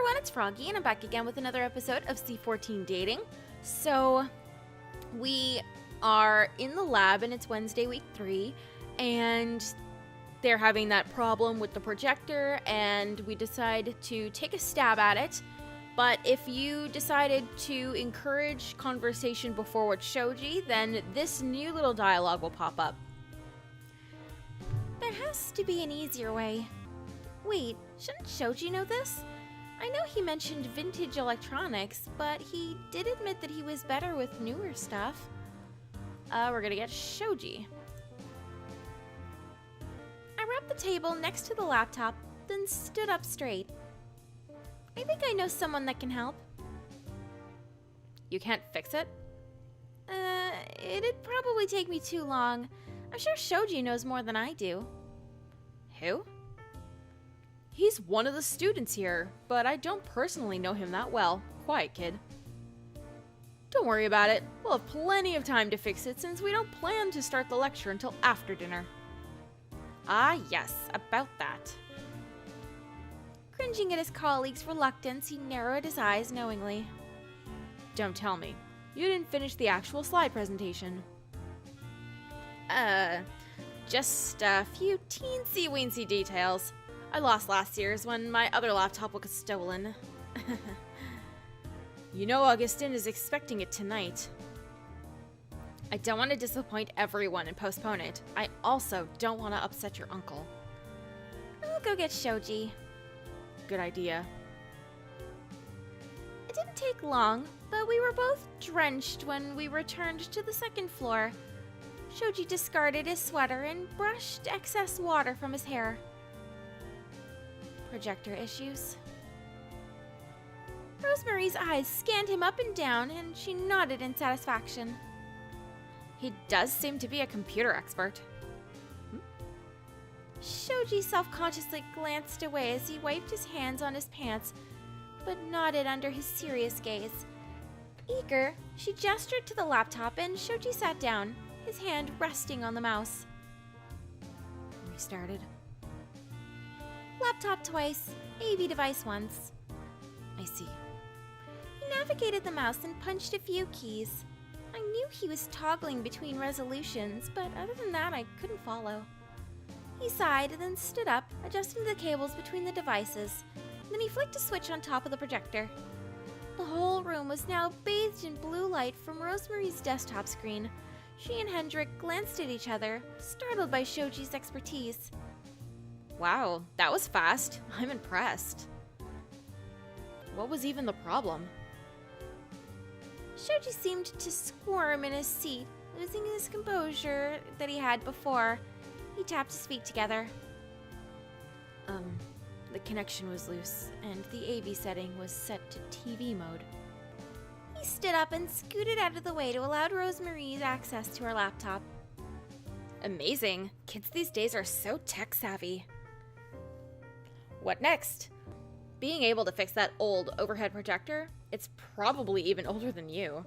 everyone, it's Froggy, and I'm back again with another episode of C14 Dating. So, we are in the lab, and it's Wednesday, week 3, and they're having that problem with the projector, and we decide to take a stab at it. But if you decided to encourage conversation before with Shoji, then this new little dialogue will pop up. There has to be an easier way. Wait, shouldn't Shoji know this? I know he mentioned vintage electronics, but he did admit that he was better with newer stuff. We're gonna get Shoji. I rapped the table next to the laptop, then stood up straight. I think I know someone that can help. You can't fix it? It'd probably take me too long. I'm sure Shoji knows more than I do. Who? He's one of the students here, but I don't personally know him that well. Quiet, kid. Don't worry about it. We'll have plenty of time to fix it since we don't plan to start the lecture until after dinner. Ah, yes, about that. Cringing at his colleague's reluctance, he narrowed his eyes knowingly. Don't tell me. You didn't finish the actual slide presentation. Just a few teensy-weensy details. I lost last year's when my other laptop was stolen. You know Augustin is expecting it tonight. I don't want to disappoint everyone and postpone it. I also don't want to upset your uncle. I'll go get Shoji. Good idea. It didn't take long, but we were both drenched when we returned to the second floor. Shoji discarded his sweater and brushed excess water from his hair. Projector issues. Rosemary's eyes scanned him up and down, and she nodded in satisfaction. He does seem to be a computer expert. Shoji self-consciously glanced away as he wiped his hands on his pants, but nodded under his serious gaze. Eager, she gestured to the laptop, and Shoji sat down, his hand resting on the mouse. Restarted. Laptop twice, AV device once. I see. He navigated the mouse and punched a few keys. I knew he was toggling between resolutions, but other than that, I couldn't follow. He sighed and then stood up, adjusting the cables between the devices. Then he flicked a switch on top of the projector. The whole room was now bathed in blue light from Rosemary's desktop screen. She and Hendrik glanced at each other, startled by Shoji's expertise. Wow, that was fast. I'm impressed. What was even the problem? Shoji seemed to squirm in his seat, losing his composure that he had before. He tapped his feet together. The connection was loose, and the AV setting was set to TV mode. He stood up and scooted out of the way to allow Rosemary's access to her laptop. Amazing. Kids these days are so tech-savvy. What next? Being able to fix that old overhead projector? It's probably even older than you.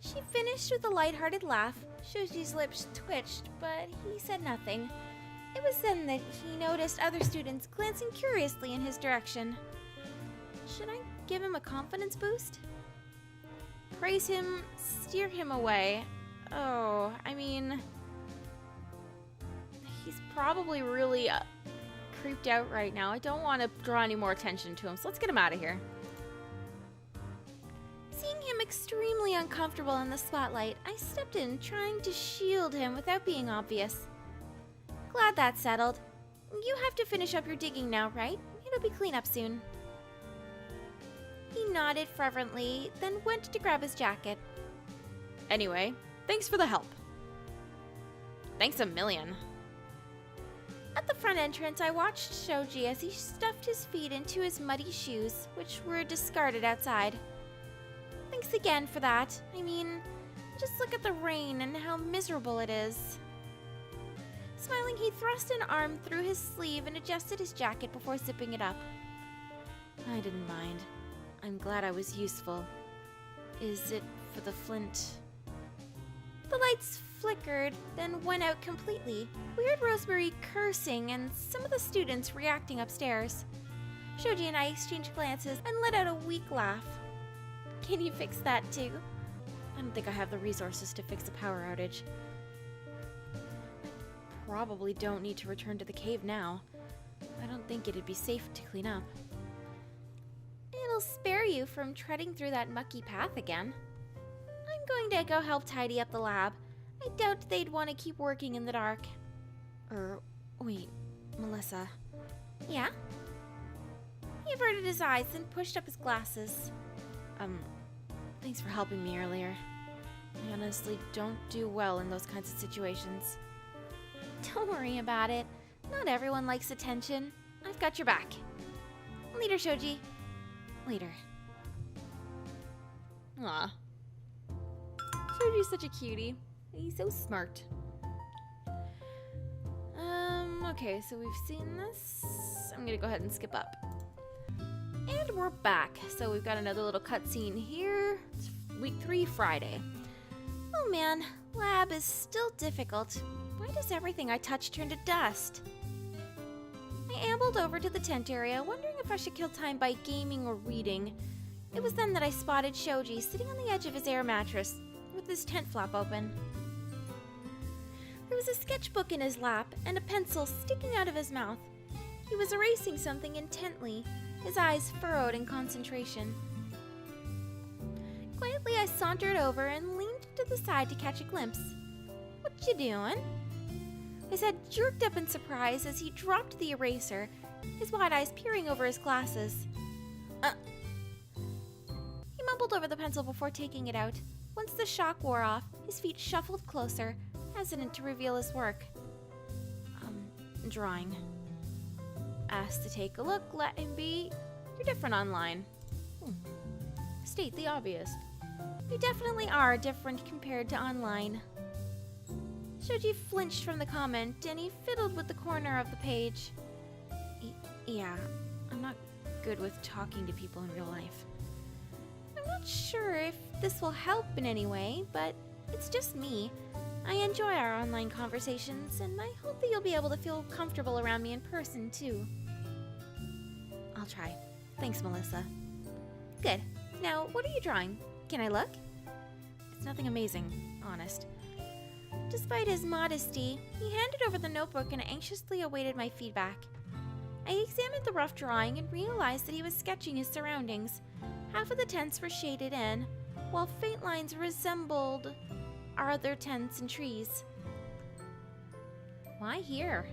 She finished with a lighthearted laugh. Shoji's lips twitched, but he said nothing. It was then that he noticed other students glancing curiously in his direction. Should I give him a confidence boost? Praise him, steer him away. Oh, I mean, he's probably really creeped out right now. I don't want to draw any more attention to him, so let's get him out of here. Seeing him extremely uncomfortable in the spotlight, I stepped in, trying to shield him without being obvious. Glad that's settled. You have to finish up your digging now, right? It'll be clean up soon. He nodded fervently, then went to grab his jacket. Anyway, thanks for the help. Thanks a million. At the front entrance, I watched Shoji as he stuffed his feet into his muddy shoes, which were discarded outside. Thanks again for that. I mean, just look at the rain and how miserable it is. Smiling, he thrust an arm through his sleeve and adjusted his jacket before zipping it up. I didn't mind. I'm glad I was useful. Is it for the flint? The lights flickered, then went out completely. We heard Rosemary cursing and some of the students reacting upstairs. Shoji and I exchanged glances and let out a weak laugh. Can you fix that too? I don't think I have the resources to fix a power outage. I probably don't need to return to the cave now. I don't think it'd be safe to clean up. It'll spare you from treading through that mucky path again. I'm going to go help tidy up the lab. I doubt they'd want to keep working in the dark. Wait, Melissa. Yeah? He averted his eyes and pushed up his glasses. Thanks for helping me earlier. I honestly don't do well in those kinds of situations. Don't worry about it. Not everyone likes attention. I've got your back. Later, Shoji. Later. Aw. Shoji's such a cutie. He's so smart. Okay, so we've seen this. I'm gonna go ahead and skip up. And we're back. So we've got another little cutscene here. It's week 3, Friday. Oh man, lab is still difficult. Why does everything I touch turn to dust? I ambled over to the tent area, wondering if I should kill time by gaming or reading. It was then that I spotted Shoji sitting on the edge of his air mattress, with his tent flap open. There was a sketchbook in his lap and a pencil sticking out of his mouth. He was erasing something intently, his eyes furrowed in concentration. Quietly, I sauntered over and leaned to the side to catch a glimpse. What you doing? His head jerked up in surprise as he dropped the eraser, his wide eyes peering over his glasses. He mumbled over the pencil before taking it out. Once the shock wore off, his feet shuffled closer, hesitant to reveal his work. Drawing. Asked to take a look, let him be. You're different online. State the obvious. You definitely are different compared to online. Shoji flinched from the comment, and he fiddled with the corner of the page. Yeah, I'm not good with talking to people in real life. I'm not sure if this will help in any way, but it's just me. I enjoy our online conversations, and I hope that you'll be able to feel comfortable around me in person, too. I'll try. Thanks, Melissa. Good. Now, what are you drawing? Can I look? It's nothing amazing, honest. Despite his modesty, he handed over the notebook and anxiously awaited my feedback. I examined the rough drawing and realized that he was sketching his surroundings. Half of the tents were shaded in, while faint lines resembled our other tents and trees. Why here?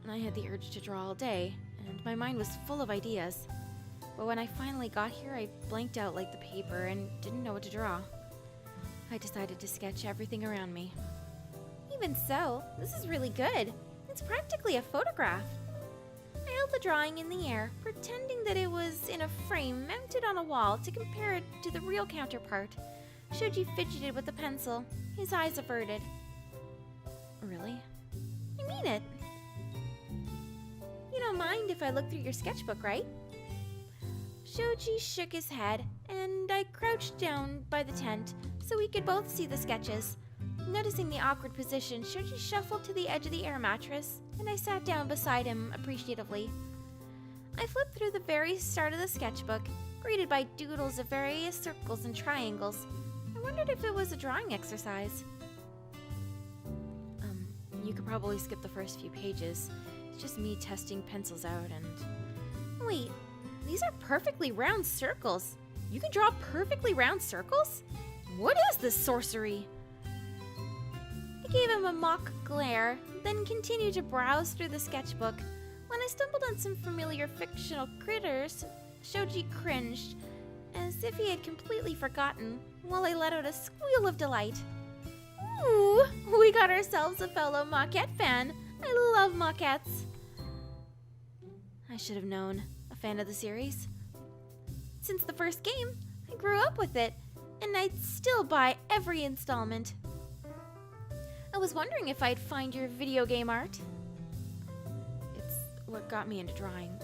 I had the urge to draw all day, and my mind was full of ideas. But when I finally got here, I blanked out like the paper and didn't know what to draw. I decided to sketch everything around me. Even so, this is really good. It's practically a photograph. I held the drawing in the air, pretending that it was in a frame mounted on a wall to compare it to the real counterpart. Shoji fidgeted with the pencil, his eyes averted. Really? I mean it. You don't mind if I look through your sketchbook, right? Shoji shook his head, and I crouched down by the tent so we could both see the sketches. Noticing the awkward position, Shoji shuffled to the edge of the air mattress, and I sat down beside him appreciatively. I flipped through the very start of the sketchbook, greeted by doodles of various circles and triangles. I wondered if it was a drawing exercise. You could probably skip the first few pages. It's just me testing pencils out and... Wait, these are perfectly round circles. You can draw perfectly round circles? What is this sorcery? I gave him a mock glare, then continued to browse through the sketchbook. When I stumbled on some familiar fictional critters, Shoji cringed, as if he had completely forgotten, while I let out a squeal of delight. Ooh, we got ourselves a fellow Moquette fan. I love Moquettes. I should have known. A fan of the series? Since the first game, I grew up with it, and I'd still buy every installment. I was wondering if I'd find your video game art. It's what got me into drawing.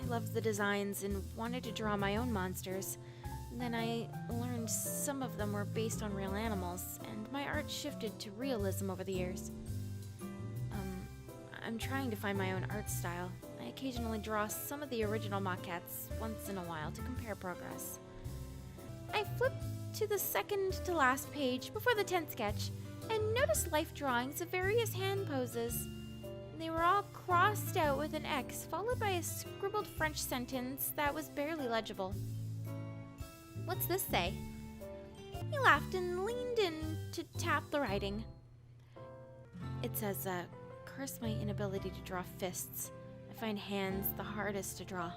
I loved the designs and wanted to draw my own monsters. Then I learned some of them were based on real animals, and my art shifted to realism over the years. I'm trying to find my own art style. I occasionally draw some of the original maquettes once in a while to compare progress. I flipped to the second to last page before the 10th sketch and noticed life drawings of various hand poses. They were all crossed out with an X, followed by a scribbled French sentence that was barely legible. "What's this say?" He laughed and leaned in to tap the writing. It says, "Curse my inability to draw fists. I find hands the hardest to draw."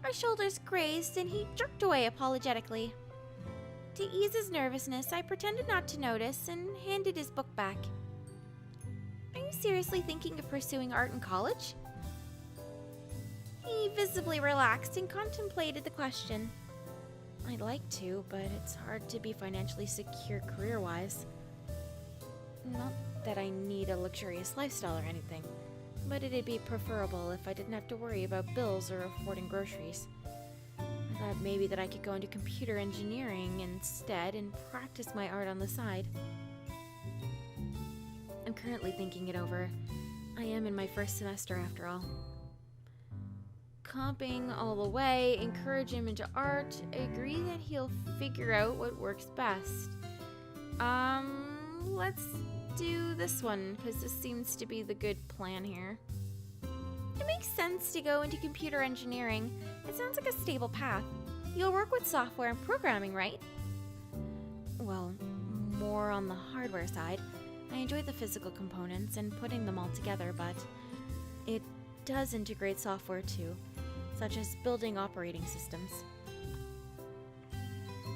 Our shoulders grazed and he jerked away apologetically. To ease his nervousness, I pretended not to notice and handed his book back. "Are you seriously thinking of pursuing art in college?" He visibly relaxed and contemplated the question. "I'd like to, but it's hard to be financially secure career-wise. Not that I need a luxurious lifestyle or anything, but it'd be preferable if I didn't have to worry about bills or affording groceries. I thought maybe that I could go into computer engineering instead and practice my art on the side. I'm currently thinking it over. I am in my first semester after all." Comping all the way, encourage him into art, agree that he'll figure out what works best. Let's do this one, because this seems to be the good plan here. It makes sense to go into computer engineering. It sounds like a stable path. You'll work with software and programming, right? Well, more on the hardware side. I enjoy the physical components and putting them all together, but it does integrate software too, such as building operating systems.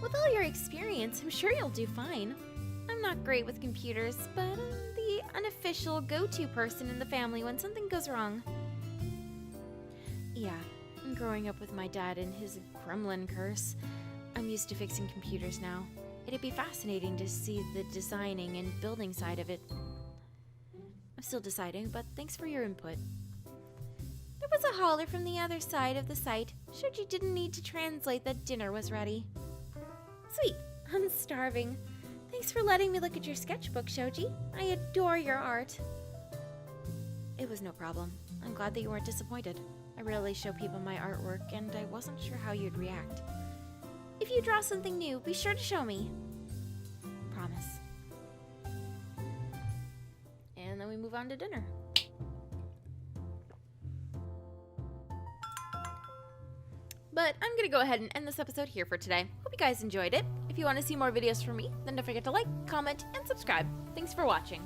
With all your experience, I'm sure you'll do fine. I'm not great with computers, but I'm the unofficial go-to person in the family when something goes wrong. Yeah, growing up with my dad and his gremlin curse, I'm used to fixing computers now. It'd be fascinating to see the designing and building side of it. I'm still deciding, but thanks for your input. There was a holler from the other side of the site. Shoji didn't need to translate that dinner was ready. "Sweet, I'm starving. Thanks for letting me look at your sketchbook, Shoji. I adore your art." It was no problem. I'm glad that you weren't disappointed. I rarely show people my artwork, and I wasn't sure how you'd react. If you draw something new, be sure to show me. Promise. And then we move on to dinner. But I'm gonna go ahead and end this episode here for today. Hope you guys enjoyed it. If you want to see more videos from me, then don't forget to like, comment, and subscribe. Thanks for watching.